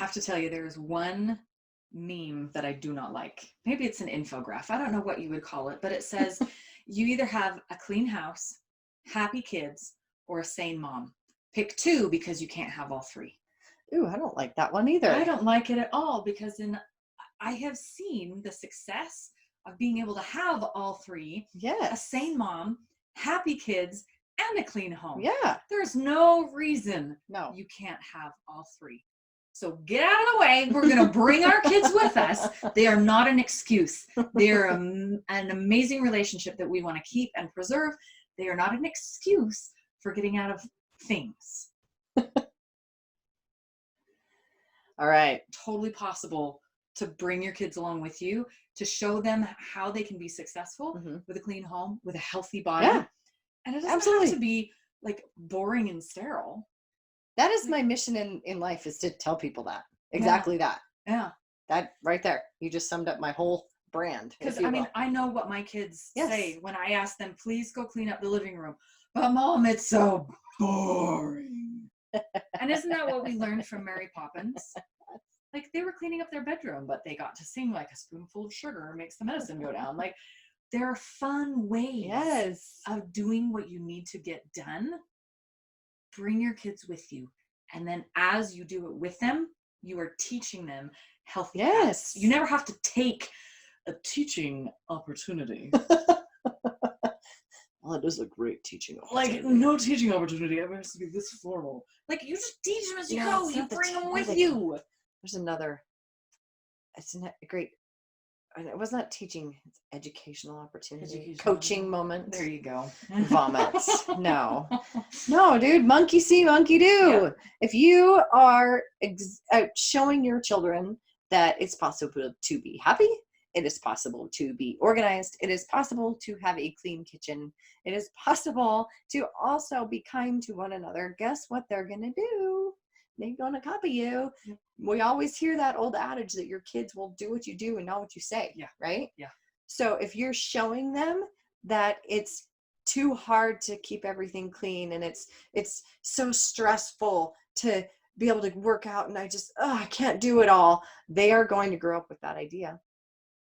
have to tell you, there's one meme that I do not like. Maybe it's an infographic. I don't know what you would call it, but it says you either have a clean house, happy kids, or a sane mom. Pick two because you can't have all three. Ooh, I don't like that one either. I don't like it at all because I have seen the success of being able to have all three. Yes. A sane mom, happy kids, and a clean home. Yeah. There's no reason you can't have all three. So get out of the way. We're going to bring our kids with us. They are not an excuse. They are an amazing relationship that we want to keep and preserve. They are not an excuse for getting out of things. All right. Totally possible to bring your kids along with you, to show them how they can be successful with a clean home, with a healthy body. Yeah. And it doesn't have to be like boring and sterile. That is my mission in life, is to tell people that. Exactly that. Yeah. That right there. You just summed up my whole brand. Because I mean, I know what my kids say when I ask them, please go clean up the living room. But Mom, it's so boring. And isn't that what we learned from Mary Poppins? Like, they were cleaning up their bedroom, but they got to sing like a spoonful of sugar makes the medicine go down. Like, there are fun ways of doing what you need to get done. Bring your kids with you. And then as you do it with them, you are teaching them healthy habits. You never have to take a teaching opportunity. Well, it is a great teaching opportunity. Like, no teaching opportunity ever has to be this formal. Like, you just teach them as you go. You bring them with you. There's another, it's a great, it was not teaching, it's educational opportunity. Coaching moment. There you go. Vomits. No, dude, monkey see, monkey do. Yeah. If you are showing your children that it's possible to be happy, it is possible to be organized, it is possible to have a clean kitchen, it is possible to also be kind to one another, guess what they're going to do? They're going to copy you. Yep. We always hear that old adage that your kids will do what you do and not what you say. Yeah. Right? Yeah. So if you're showing them that it's too hard to keep everything clean and it's so stressful to be able to work out and I can't do it all, they are going to grow up with that idea.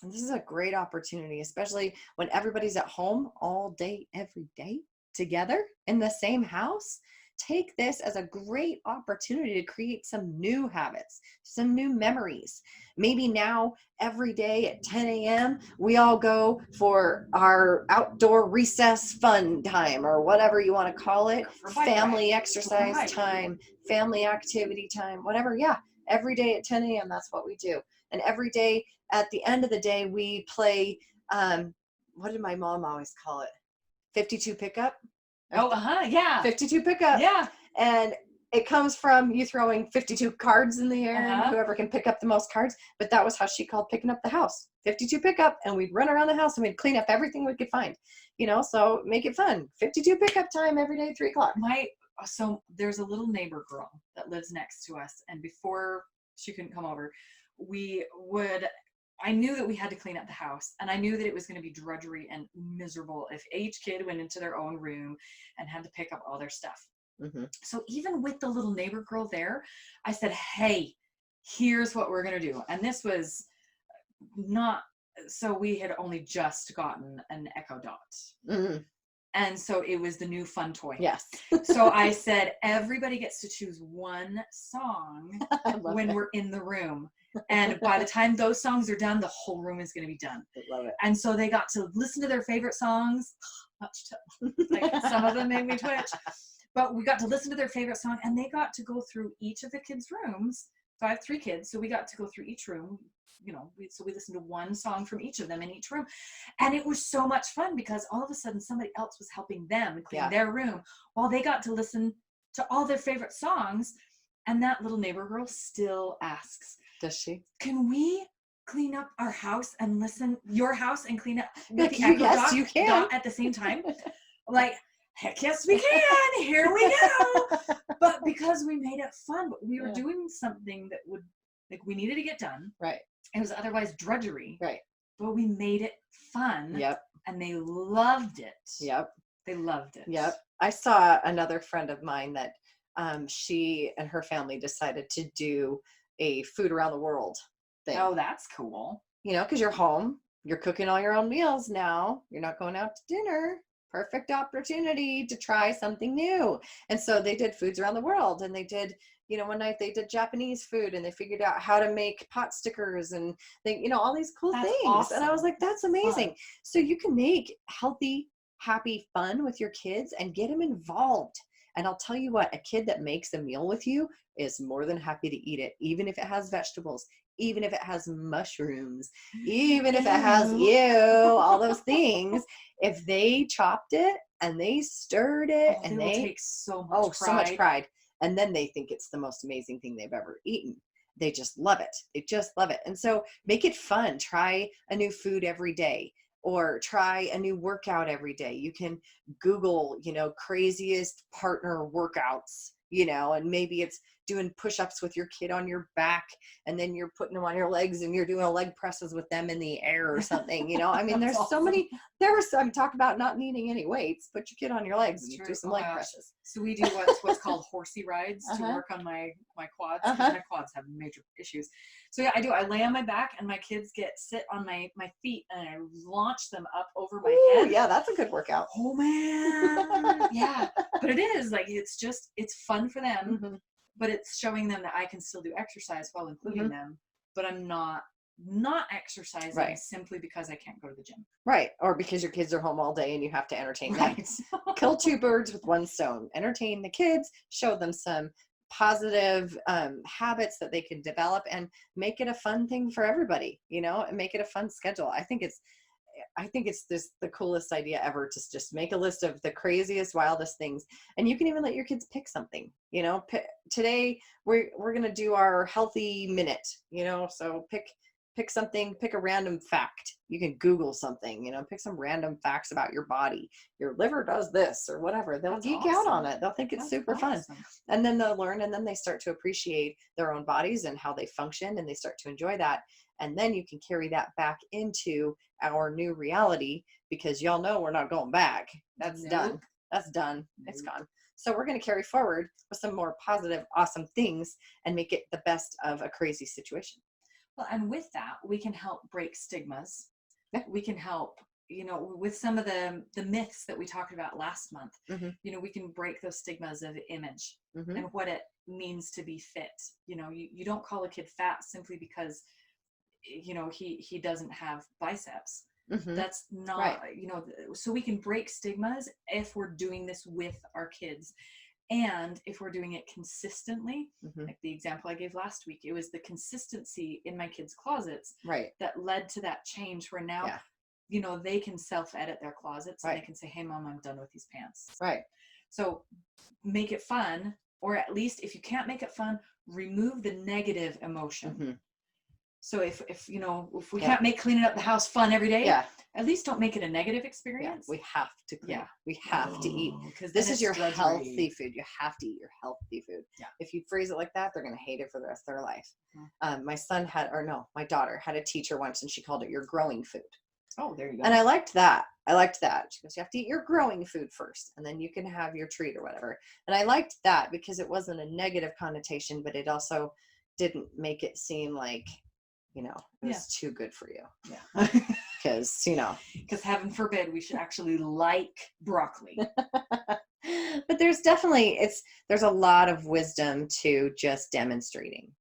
And this is a great opportunity, especially when everybody's at home all day, every day together in the same house. Take this as a great opportunity to create some new habits, some new memories. Maybe now every day at 10 a.m., we all go for our outdoor recess fun time or whatever you want to call it. Family exercise time, family activity time, whatever. Yeah, every day at 10 a.m., that's what we do. And every day at the end of the day, we play, what did my mom always call it? 52 pickup. Yeah. 52 pickup. Yeah. And it comes from you throwing 52 cards in the air and whoever can pick up the most cards. But that was how she called picking up the house. 52 pickup, and we'd run around the house and we'd clean up everything we could find. So make it fun. 52 pickup time every day, 3 o'clock. So there's a little neighbor girl that lives next to us. And before she couldn't come over, I knew that we had to clean up the house, and I knew that it was going to be drudgery and miserable if each kid went into their own room and had to pick up all their stuff. Mm-hmm. So even with the little neighbor girl there, I said, hey, here's what we're going to do. And this was so we had only just gotten an Echo Dot. Mm-hmm. And so it was the new fun toy. Yes. So I said, everybody gets to choose one song when we're in the room. And by the time those songs are done, the whole room is going to be done. I love it. And so they got to listen to their favorite songs. Like, some of them made me twitch. But we got to listen to their favorite song, and they got to go through each of the kids' rooms. So I have 3 kids, so we got to go through each room. So we listened to one song from each of them in each room. And it was so much fun because all of a sudden somebody else was helping them clean their room while they got to listen to all their favorite songs. And that little neighbor girl still asks, does she? Can we clean up our house and listen your house and clean up with the yes, you can at the same time? Like, heck yes, we can. Here we go. But because we made it fun, but we were doing something that we needed to get done. Right. It was otherwise drudgery. Right. But we made it fun. Yep. And they loved it. Yep. They loved it. Yep. I saw another friend of mine that she and her family decided to do a food around the world thing. Oh, that's cool. You know, because you're home, you're cooking all your own meals now. You're not going out to dinner. Perfect opportunity to try something new. And so they did foods around the world, and they did, you know, one night they did Japanese food, and they figured out how to make pot stickers, and they, you know, all these cool That's things. awesome. And I was like, that's amazing. Fun. So you can make healthy, happy fun with your kids and get them involved. And I'll tell you what, a kid that makes a meal with you is more than happy to eat it, even if it has vegetables, even if it has mushrooms, even if it has all those things. If they chopped it and they stirred it, Oh, and they will they take so much pride. so much pride, and then they think it's the most amazing thing they've ever eaten. They just love it. They just love it. And so make it fun. Try a new food every day, or try a new workout every day. You can Google, you know, craziest partner workouts, you know, and maybe it's doing push-ups with your kid on your back, and then you're putting them on your legs and you're doing leg presses with them in the air or something, you know. I mean, there's so many, there was some talk about not needing any weights, put your kid on your legs and do some leg presses. So we do what's called horsey rides to work on my quads, because my quads have major issues. So yeah, I do. I lay on my back, and my kids sit on my feet, and I launch them up over my head. Yeah, that's a good workout. Oh man. Yeah. But it is like, it's fun for them, but it's showing them that I can still do exercise while including them, but I'm not exercising simply because I can't go to the gym. Right. Or because your kids are home all day and you have to entertain them. Kill two birds with one stone. Entertain the kids, show them some positive habits that they can develop, and make it a fun thing for everybody, you know, and make it a fun schedule. I think it's the coolest idea ever to just make a list of the craziest, wildest things. And you can even let your kids pick something, you know. Today we're going to do our healthy minute, you know, so pick something, pick a random fact. You can Google something, you know, pick some random facts about your body. Your liver does this or whatever. They'll geek out on it. They'll think it's super fun. And then they'll learn, and then they start to appreciate their own bodies and how they function, and they start to enjoy that. And then you can carry that back into our new reality, because y'all know we're not going back. That's done. That's done. It's gone. So we're going to carry forward with some more positive, awesome things and make it the best of a crazy situation. Well, and with that, we can help break stigmas. We can help, you know, with some of the myths that we talked about last month. You know, we can break those stigmas of image and what it means to be fit. You know, you don't call a kid fat simply because, you know, he doesn't have biceps. That's not, you know, so we can break stigmas if we're doing this with our kids. And if we're doing it consistently, like the example I gave last week, it was the consistency in my kids' closets that led to that change, where now, you know, they can self-edit their closets and they can say, hey, Mom, I'm done with these pants. So make it fun, or at least if you can't make it fun, remove the negative emotion. So if you know, if we can't make cleaning up the house fun every day, at least don't make it a negative experience. We have to clean. We have to eat, because this is your healthy food. You have to eat your healthy food. If you freeze it like that, they're going to hate it for the rest of their life. My daughter had a teacher once, and she called it your growing food. Oh, there you go. And I liked that. She goes, you have to eat your growing food first, and then you can have your treat or whatever. And I liked that because it wasn't a negative connotation, but it also didn't make it seem like, you know, it was too good for you. Because, you know, because heaven forbid we should actually like broccoli. But there's definitely, there's a lot of wisdom to just demonstrating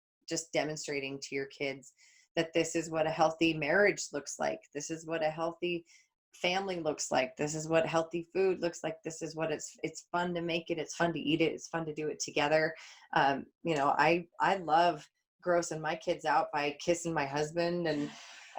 to your kids that this is what a healthy marriage looks like. This is what a healthy family looks like. This is what healthy food looks like. This is what it's fun to make it. It's fun to eat it. It's fun to do it together. You know, I love grossing my kids out by kissing my husband, and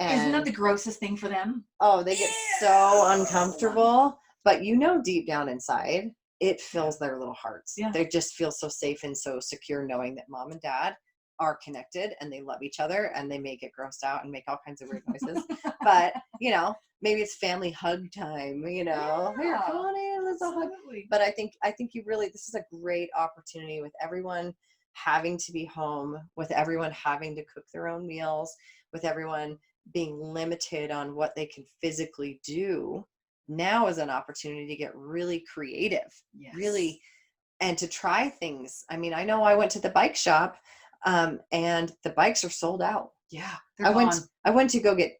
isn't that the grossest thing for them? Oh, they get so uncomfortable, but you know, deep down inside, it fills their little hearts. They just feel so safe and so secure knowing that Mom and Dad are connected and they love each other, and they may get grossed out and make all kinds of weird noises. But, you know, maybe it's family hug time, you know, here, come on in, let's all hug. But I think this is a great opportunity, with everyone having to be home, with everyone having to cook their own meals, with everyone being limited on what they can physically do. Now is an opportunity to get really creative, really, and to try things. I mean, I know I went to the bike shop And the bikes are sold out. Yeah, I went to go get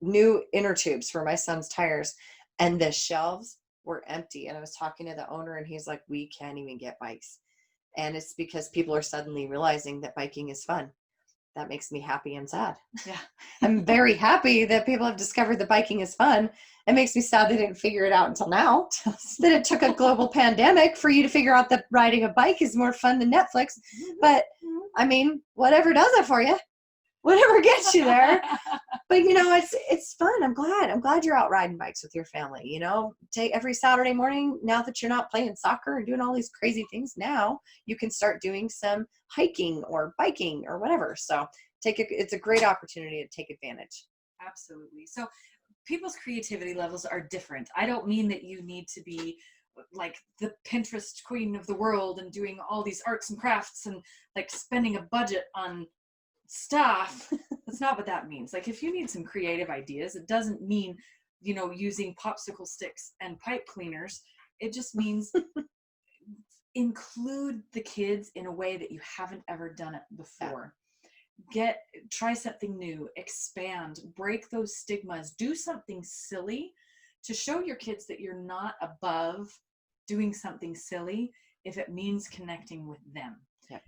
new inner tubes for my son's tires, and the shelves were empty. And I was talking to the owner, and he's like, we can't even get bikes. And it's because people are suddenly realizing that biking is fun. That makes me happy and sad. Yeah. I'm very happy that people have discovered that biking is fun. It makes me sad they didn't figure it out until now. That it took a global pandemic for you to figure out that riding a bike is more fun than Netflix. But I mean, whatever does it for you, whatever gets you there. But it's fun. I'm glad you're out riding bikes with your family. Take every Saturday morning, now that you're not playing soccer and doing all these crazy things, now you can start doing some hiking or biking or whatever. So it's a great opportunity to take advantage. Absolutely. So people's creativity levels are different. I don't mean that you need to be like the Pinterest queen of the world and doing all these arts and crafts and like spending a budget on stuff. That's not what that means. Like if you need some creative ideas, it doesn't mean using popsicle sticks and pipe cleaners. It just means include the kids in a way that you haven't ever done it before. Try something new, expand, break those stigmas, do something silly to show your kids that you're not above doing something silly if it means connecting with them. Yeah.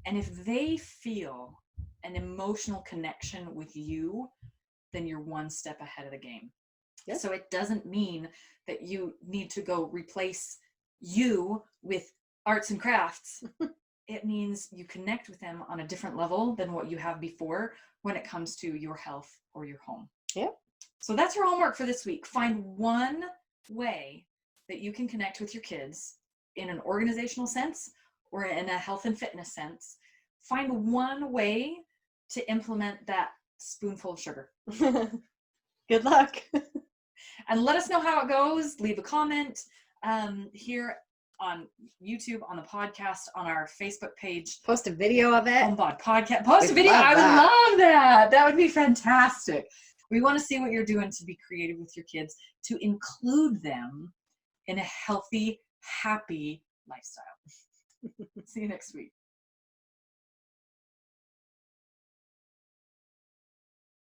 And if they feel an emotional connection with you, then you're one step ahead of the game. Yep. So it doesn't mean that you need to go replace you with arts and crafts. It means you connect with them on a different level than what you have before when it comes to your health or your home. Yep. So that's your homework for this week. Find one way that you can connect with your kids in an organizational sense or in a health and fitness sense. Find one way to implement that spoonful of sugar. Good luck. And let us know how it goes. Leave a comment here on YouTube, on the podcast, on our Facebook page. Post a video of it. HomePod podcast. Post a video. I would love that. That would be fantastic. We want to see what you're doing to be creative with your kids, to include them in a healthy, happy lifestyle. See you next week.